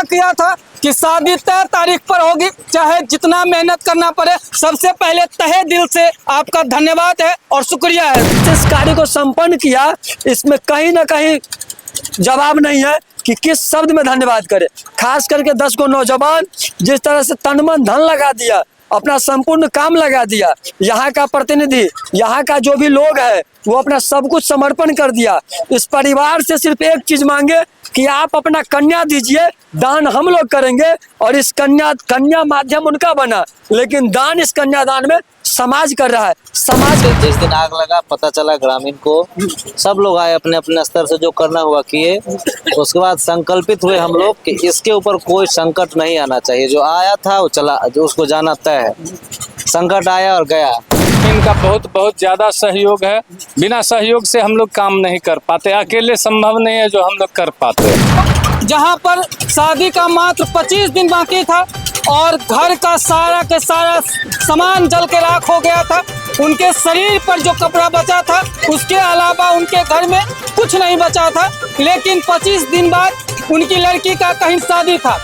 किया था कि शादी तय तारीख पर होगी, चाहे जितना मेहनत करना पड़े। सबसे पहले तहे दिल से आपका धन्यवाद है और शुक्रिया है। इस कार्य को संपन्न किया, इसमें कहीं ना कहीं जवाब नहीं है कि किस शब्द में धन्यवाद करे। खास करके 10 को नौजवान जिस तरह से तन मन धन लगा दिया, अपना संपूर्ण काम लगा दिया, यहाँ का प्रतिनिधि, यहाँ का जो भी लोग है वो अपना सब कुछ समर्पण कर दिया। इस परिवार से सिर्फ एक चीज मांगे कि आप अपना कन्या दीजिए, दान हम लोग करेंगे। और इस कन्या माध्यम उनका बना, लेकिन दान इस कन्यादान में समाज कर रहा है। समाज जिस दिन आग लगा पता चला ग्रामीण को, सब लोग आए अपने अपने स्तर से जो करना हुआ किए। उसके बाद संकल्पित हुए हम लोग कि इसके ऊपर कोई संकट नहीं आना चाहिए। जो आया था वो चला, जो उसको जाना तय है। संकट आया और गया। इनका बहुत बहुत ज्यादा सहयोग है। बिना सहयोग से हम लोग काम नहीं कर पाते, अकेले संभव नहीं है जो हम लोग कर पाते। जहां पर शादी का मात्र 25 दिन बाकी था और घर का सारा के सारा सामान जल के राख हो गया था। उनके शरीर पर जो कपड़ा बचा था उसके अलावा उनके घर में कुछ नहीं बचा था। लेकिन 25 दिन बाद उनकी लड़की का कहीं शादी था।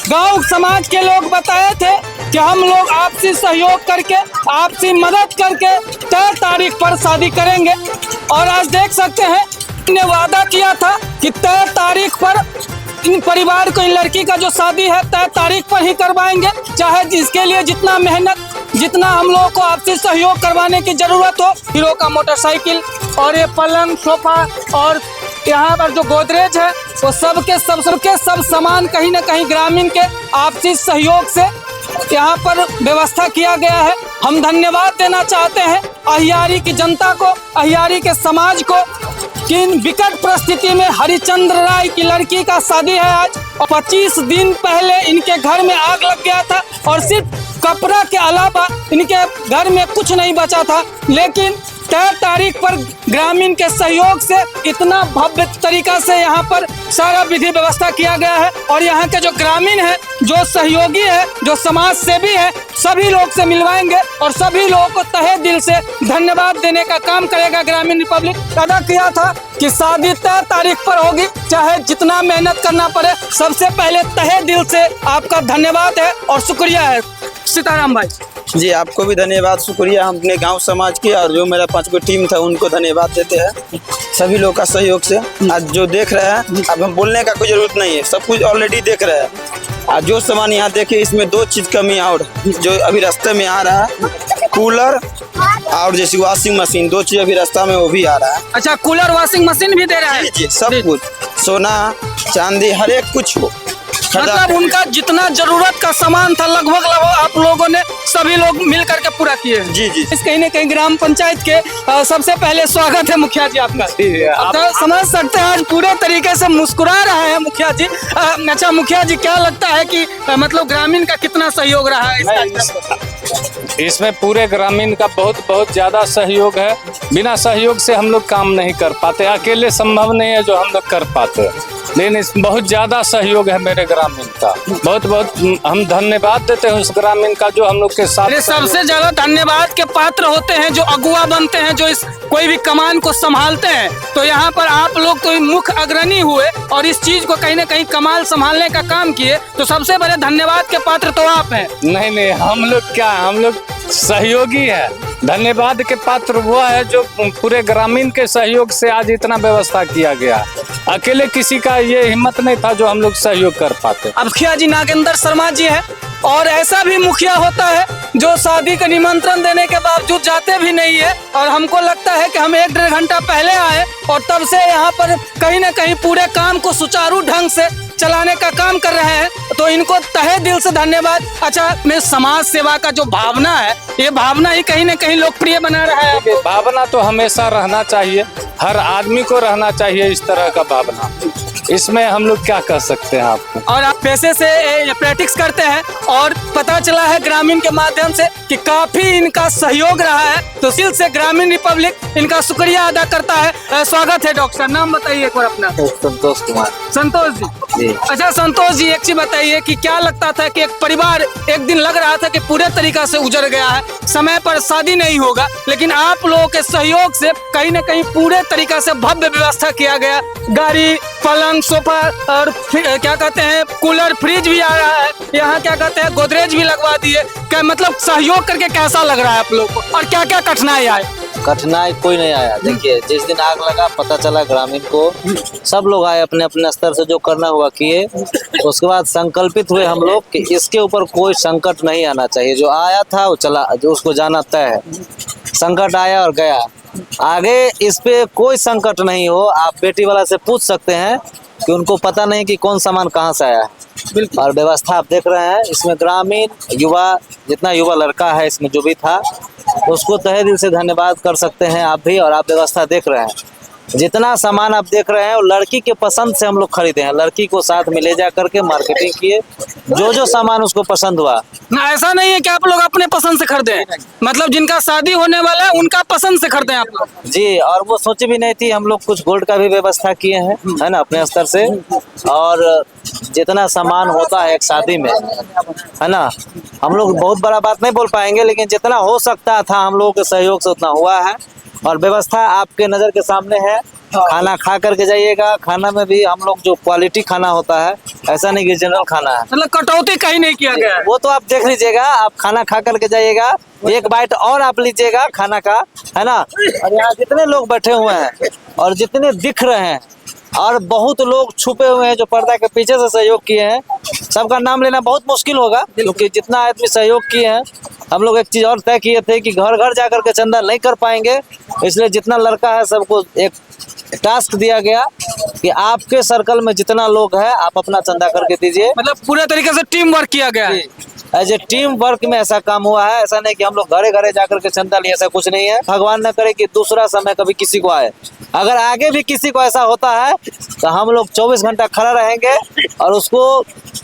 गांव समाज के लोग बताए थे कि हम लोग आपसी सहयोग करके, आपसी मदद करके तय तारीख पर शादी करेंगे। और आज देख सकते हैं, ने वादा किया था कि तय तारीख पर इन परिवार को, इन लड़की का जो शादी है तय तारीख पर ही करवाएंगे, चाहे जिसके लिए जितना मेहनत, जितना हम लोगों को आपसी सहयोग करवाने की जरूरत हो। हीरो का मोटरसाइकिल और ये पलंग, सोफा और यहाँ पर जो गोदरेज है वो सब सामान कहीं ना कहीं ग्रामीण के आपसी सहयोग से यहाँ पर व्यवस्था किया गया है। हम धन्यवाद देना चाहते हैं अहियारी की जनता को, अहियारी के समाज को कि इन विकट परिस्थिति में हरिचंद्र राय की लड़की का शादी है आज। और 25 दिन पहले इनके घर में आग लग गया था और सिर्फ कपड़ा के अलावा इनके घर में कुछ नहीं बचा था। लेकिन तय तारीख पर ग्रामीण के सहयोग से इतना भव्य तरीका से यहाँ पर सारा विधि व्यवस्था किया गया है। और यहाँ के जो ग्रामीण है, जो सहयोगी है, जो समाज सेवी है, सभी लोग से मिलवाएंगे और सभी लोगों को तहे दिल से धन्यवाद देने का काम करेगा ग्रामीण रिपब्लिक। वादा किया था कि शादी तय तारीख पर होगी, चाहे जितना मेहनत करना पड़े। सबसे पहले तहे दिल से आपका धन्यवाद है और शुक्रिया है। सीताराम भाई जी, आपको भी धन्यवाद, शुक्रिया। हम अपने गांव समाज के और जो मेरा 5 को टीम था उनको धन्यवाद देते हैं, सभी लोग का सहयोग से। आज जो देख रहे हैं, अब हम बोलने का कोई जरूरत नहीं है, सब कुछ ऑलरेडी देख रहे हैं। आज जो सामान यहाँ देखे, इसमें 2 चीज कमी और जो अभी रास्ते में आ रहा है, कूलर और जैसे वॉशिंग मशीन, 2 चीज अभी रास्ता में वो भी आ रहा है। अच्छा, कूलर वॉशिंग मशीन भी दे रहा है? जी, सब कुछ, सोना चांदी हर एक कुछ हो। मतलब उनका जितना जरूरत का सामान था लगभग आप लोगों ने सभी लोग मिल करके पूरा किए। जी जी। इस कहीं न कहीं ग्राम पंचायत के सबसे पहले स्वागत है मुखिया जी आपका। तो समझ सकते हैं आज पूरे तरीके से मुस्कुरा रहे हैं मुखिया जी। अच्छा मुखिया जी, क्या लगता है कि मतलब ग्रामीण का कितना सहयोग रहा है इसमें? पूरे ग्रामीण का बहुत बहुत ज्यादा सहयोग है। बिना सहयोग से हम लोग काम नहीं कर पाते, अकेले संभव नहीं है जो हम लोग कर पाते। लेकिन बहुत ज्यादा सहयोग है मेरे ग्रामीण का। बहुत बहुत हम धन्यवाद देते हैं उस ग्रामीण का जो हम लोग के साथ। सबसे ज्यादा धन्यवाद के पात्र होते हैं जो अगुआ बनते हैं, जो इस कोई भी कमान को संभालते हैं। तो यहाँ पर आप लोग तो मुख्य अग्रणी हुए और इस चीज को कहीं ना कहीं कमाल संभालने का काम किए, तो सबसे बड़े धन्यवाद के पात्र तो आप हैं। नहीं, हम लोग क्या, हम लोग सहयोगी है। धन्यवाद के पात्र वो है जो पूरे ग्रामीण के सहयोग से आज इतना व्यवस्था किया गया। अकेले किसी का ये हिम्मत नहीं था जो हम लोग सहयोग कर पाते। अब मुखिया जी नागेंद्र शर्मा जी है, और ऐसा भी मुखिया होता है जो शादी का निमंत्रण देने के बावजूद जाते भी नहीं है। और हमको लगता है कि हम 1-1.5 घंटा पहले आए और तब से यहाँ पर कहीं ना कहीं पूरे काम को सुचारू ढंग से चलाने का काम कर रहे हैं, तो इनको तहे दिल से धन्यवाद। अच्छा, में समाज सेवा का जो भावना है, ये भावना ही कहीं ना कहीं लोकप्रिय बना रहा है। भावना तो हमेशा रहना चाहिए, हर आदमी को रहना चाहिए इस तरह का भावना। इसमें हम लोग क्या कर सकते हैं आपको। और आप पैसे से प्रैक्टिस करते हैं और पता चला है ग्रामीण के माध्यम से कि काफी इनका सहयोग रहा है, तो दिल से ग्रामीण रिपब्लिक इनका शुक्रिया अदा करता है। स्वागत है डॉक्टर साहब, नाम बताइए एक बार अपना। संतोष कुमार। संतोष जी, जी। अच्छा संतोष जी, एक चीज बताइए कि क्या लगता था कि एक परिवार एक दिन लग रहा था कि पूरे तरीका से उजड़ गया है, समय पर शादी नहीं होगा, लेकिन आप लोगों के सहयोग से कहीं न कहीं पूरे तरीका से भव्य व्यवस्था किया गया। गाड़ी, पलंग, सोफा और क्या कहते हैं कूलर, फ्रिज भी आ रहा है, यहाँ क्या कहते हैं गोदरेज भी लगवा दिए। क्या मतलब सहयोग करके कैसा लग रहा है आप लोग को, और क्या क्या कठिनाई आए? कठिनाई कोई नहीं आया। देखिए, जिस दिन आग लगा पता चला ग्रामीण को, सब लोग आए अपने अपने स्तर से जो करना हुआ किए। उसके बाद संकल्पित हुए हम लोग कि इसके ऊपर कोई संकट नहीं आना चाहिए। जो आया था वो चला, जो उसको जाना तय है। संकट आया और गया, आगे इस पे कोई संकट नहीं हो। आप बेटी वाला से पूछ सकते हैं कि उनको पता नहीं कि कौन सामान कहाँ से आया है। और व्यवस्था आप देख रहे हैं, इसमें ग्रामीण युवा, जितना युवा लड़का है इसमें जो भी था, उसको तहे दिल से धन्यवाद कर सकते हैं आप भी। और आप व्यवस्था देख रहे हैं, जितना सामान आप देख रहे हैं वो लड़की के पसंद से हम लोग खरीदे हैं। लड़की को साथ में ले जा करके मार्केटिंग किए, जो जो सामान उसको पसंद हुआ। ना ऐसा नहीं है कि आप लोग अपने पसंद से खरीदे, मतलब जिनका शादी होने वाला है उनका पसंद से खरीदे आप लोग? जी, और वो सोची भी नहीं थी। हम लोग कुछ गोल्ड का भी व्यवस्था किए हैं, है ना, अपने स्तर से। और जितना सामान होता है एक शादी में, है ना, हम लोग बहुत बड़ा बात नहीं बोल पाएंगे, लेकिन जितना हो सकता था हम लोगों के सहयोग से उतना हुआ है। और व्यवस्था आपके नज़र के सामने है। खाना खा करके जाइएगा। खाना में भी हम लोग जो क्वालिटी खाना होता है, ऐसा नहीं कि जनरल खाना है, मतलब कटौती कहीं नहीं किया गया है। वो तो आप देख लीजिएगा। आप खाना खा करके जाइएगा, एक बाइट और आप लीजिएगा खाना का, है ना। और यहाँ जितने लोग बैठे हुए हैं और जितने दिख रहे हैं, और बहुत लोग छुपे हुए हैं जो पर्दा के पीछे से सहयोग किए हैं, सबका नाम लेना बहुत मुश्किल होगा, क्योंकि जितना आदमी सहयोग किए हैं। हम लोग एक चीज और तय किए थे कि घर घर जाकर के चंदा नहीं कर पाएंगे, इसलिए जितना लड़का है सबको एक टास्क दिया गया कि आपके सर्कल में जितना लोग है आप अपना चंदा करके दीजिए। मतलब पूरे तरीके से टीम वर्क किया गया है। एज ए टीम वर्क में ऐसा काम हुआ है। ऐसा नहीं कि हम लोग घरे घरे जाकर के चंदा लिए, ऐसा कुछ नहीं है। भगवान न करे कि दूसरा समय कभी किसी को आए। अगर आगे भी किसी को ऐसा होता है तो हम लोग 24 घंटा खड़ा रहेंगे और उसको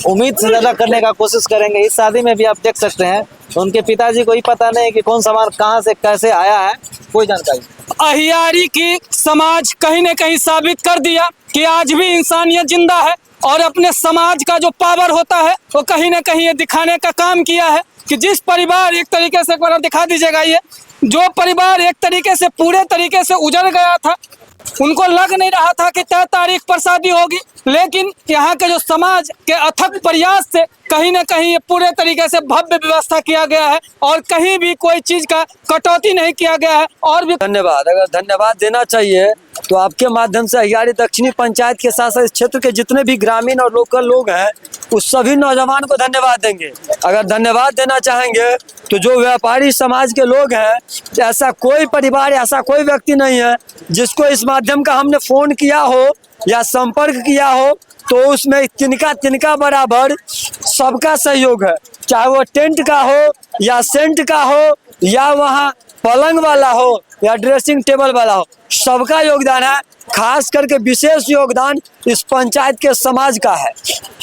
उम्मीद से ज्यादा करने का कोशिश करेंगे। इस शादी में भी आप देख सकते हैं, उनके पिताजी को ही पता नहीं कि कौन सामान कहाँ से कैसे आया है, कोई जानकारी। अहियारी की समाज कहीं न कहीं साबित कर दिया कि आज भी इंसानियत जिंदा है, और अपने समाज का जो पावर होता है वो कहीं न कहीं ये दिखाने का काम किया है कि जिस परिवार एक तरीके से, एक बार दिखा दीजिएगा, ये जो परिवार एक तरीके से पूरे तरीके से उजड़ गया था, उनको लग नहीं रहा था कि तय तारीख पर शादी होगी, लेकिन यहाँ के जो समाज के अथक प्रयास से कहीं न कहीं ये पूरे तरीके से भव्य व्यवस्था किया गया है और कहीं भी कोई चीज का कटौती नहीं किया गया है। और भी धन्यवाद, अगर धन्यवाद देना चाहिए तो आपके माध्यम से अहियारी दक्षिणी पंचायत के साथ साथ इस क्षेत्र के जितने भी ग्रामीण और लोकल लोग हैं उस सभी नौजवान को धन्यवाद देंगे। अगर धन्यवाद देना चाहेंगे तो जो व्यापारी समाज के लोग हैं, ऐसा कोई परिवार, ऐसा कोई व्यक्ति नहीं है जिसको इस माध्यम का हमने फोन किया हो या संपर्क किया हो तो उसमें तिनका बराबर सबका सहयोग है। चाहे वो टेंट का हो या सेंट का हो या वहाँ पलंग वाला हो या ड्रेसिंग टेबल वाला हो, सबका योगदान है। खास करके विशेष योगदान इस पंचायत के समाज का है।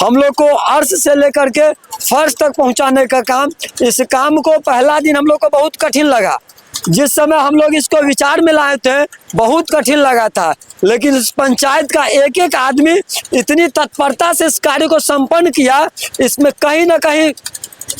हम लोग को अर्श से लेकर के फर्श तक पहुंचाने का काम, इस काम को पहला दिन हम लोग को बहुत कठिन लगा। जिस समय हम लोग इसको विचार में लाए थे बहुत कठिन लगा था, लेकिन इस पंचायत का एक एक आदमी इतनी तत्परता से इस कार्य को संपन्न किया, इसमें कहीं ना कहीं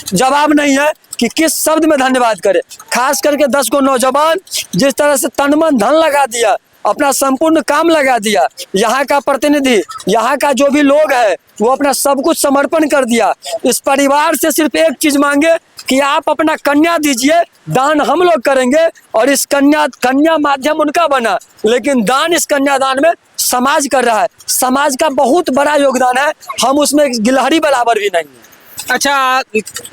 जवाब नहीं है कि किस शब्द में धन्यवाद करे। खास करके 10 को नौजवान जिस तरह से तन मन धन लगा दिया, अपना संपूर्ण काम लगा दिया, यहाँ का प्रतिनिधि, यहाँ का जो भी लोग है वो अपना सब कुछ समर्पण कर दिया। इस परिवार से सिर्फ एक चीज मांगे कि आप अपना कन्या दीजिए, दान हम लोग करेंगे। और इस कन्या माध्यम उनका बना, लेकिन दान इस कन्यादान में समाज कर रहा है। समाज का बहुत बड़ा योगदान है, हम उसमें गिलहरी बराबर भी नहीं है। अच्छा,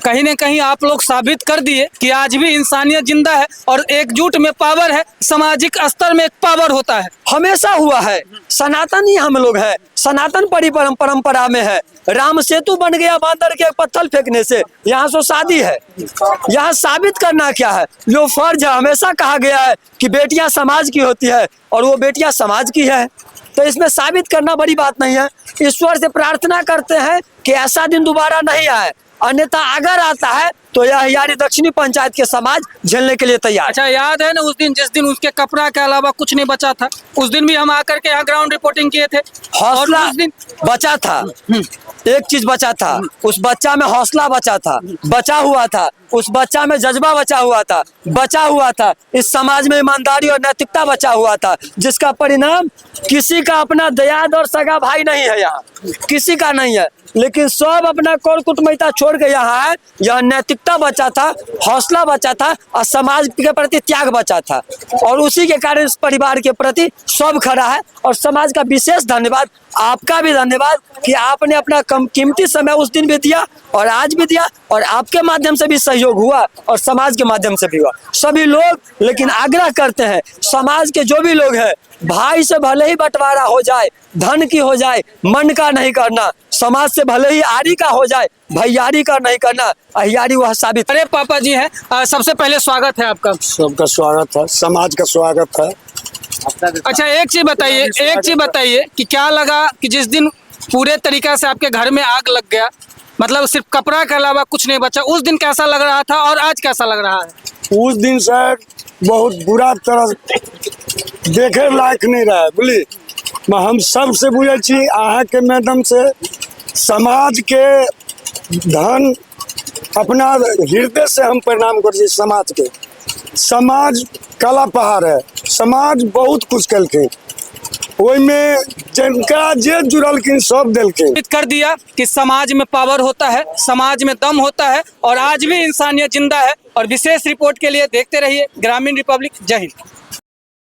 कहीं न कहीं आप लोग साबित कर दिए कि आज भी इंसानियत जिंदा है और एकजुट में पावर है, सामाजिक स्तर में एक पावर होता है। हमेशा हुआ है, सनातन ही हम लोग हैं, सनातन परंपरा में है। राम सेतु बन गया बांदर के पत्थर फेंकने से, यहाँ से शादी है। यहाँ साबित करना क्या है, जो फर्ज है। हमेशा कहा गया है कि बेटियां समाज की होती है और वो बेटियां समाज की है, तो इसमें साबित करना बड़ी बात नहीं है। ईश्वर से प्रार्थना करते हैं कि ऐसा दिन दोबारा नहीं आए, अन्यथा अगर आता है तो तो यह हियारी दक्षिणी पंचायत के समाज झेलने के लिए तैयार। अच्छा, याद है ना उस दिन जिस दिन उसके कपड़ा के अलावा कुछ नहीं बचा था, उस दिन भी हम आकर के यहाँ ग्राउंड रिपोर्टिंग किए थे। और हौसला उस दिन बचा था, एक चीज बचा था, उस बच्चा में हौसला बचा था, बचा हुआ था, उस बच्चा में जज्बा बचा हुआ था, इस समाज में ईमानदारी और नैतिकता बचा हुआ था, जिसका परिणाम किसी का अपना दयाद और सगा भाई नहीं है, यहाँ किसी का नहीं है, लेकिन सब अपना कौर कुटुंबिता छोड़ के यहाँ है। यह नैतिकता बचा था, हौसला बचा था और समाज के प्रति त्याग बचा था, और उसी के कारण इस परिवार के प्रति सब खड़ा है। और समाज का विशेष धन्यवाद, आपका भी धन्यवाद कि आपने अपना कीमती समय उस दिन भी दिया और आज भी दिया, और आपके माध्यम से भी सहयोग हुआ और समाज के माध्यम से भी हुआ। सभी लोग लेकिन आग्रह करते हैं, समाज के जो भी लोग हैं, भाई से भले ही बंटवारा हो जाए, धन की हो जाए, मन का नहीं करना, समाज से भले ही आरी का हो जाए, भैयारी का नहीं करना, अहियारी वह साबित। अरे पापा जी हैं, सबसे पहले स्वागत है आपका। सबका स्वागत है, समाज का स्वागत है। अच्छा, एक चीज बताइए कि क्या लगा कि जिस दिन पूरे तरीका से आपके घर में आग लग गया, मतलब सिर्फ कपड़ा के अलावा कुछ नहीं बचा, उस दिन कैसा लग रहा था और आज कैसा लग रहा है? उस दिन सर बहुत बुरा तरह देखे लायक नहीं रहा, बोली हम सब से बुझे छी, अहाँ के माध्यम से समाज के धन अपना हृदय से हम प्रणाम कर छी। समाज के, समाज कला पहाड़ है, समाज बहुत कुछ कलके, में जिनका जे जुड़लखिन सब दिलखिन कर दिया कि समाज में पावर होता है, समाज में दम होता है, और आज भी इंसानियत जिंदा है। और विशेष रिपोर्ट के लिए देखते रहिए ग्रामीण रिपब्लिक। जय हिंद।